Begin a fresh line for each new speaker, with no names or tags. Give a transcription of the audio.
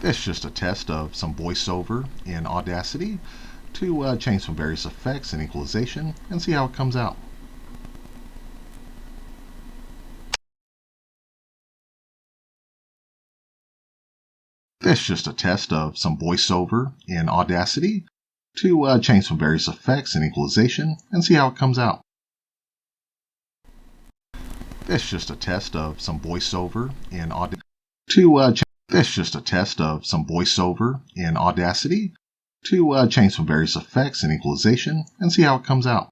It's just a test of some voiceover in Audacity to change some various effects and equalization and see how it comes out. It's just a test of some voiceover in Audacity to change some various effects and equalization and see how it comes out. It's just a test of some voiceover in Audacity It's just a test of some voiceover in Audacity to change some various effects and equalization and see how it comes out.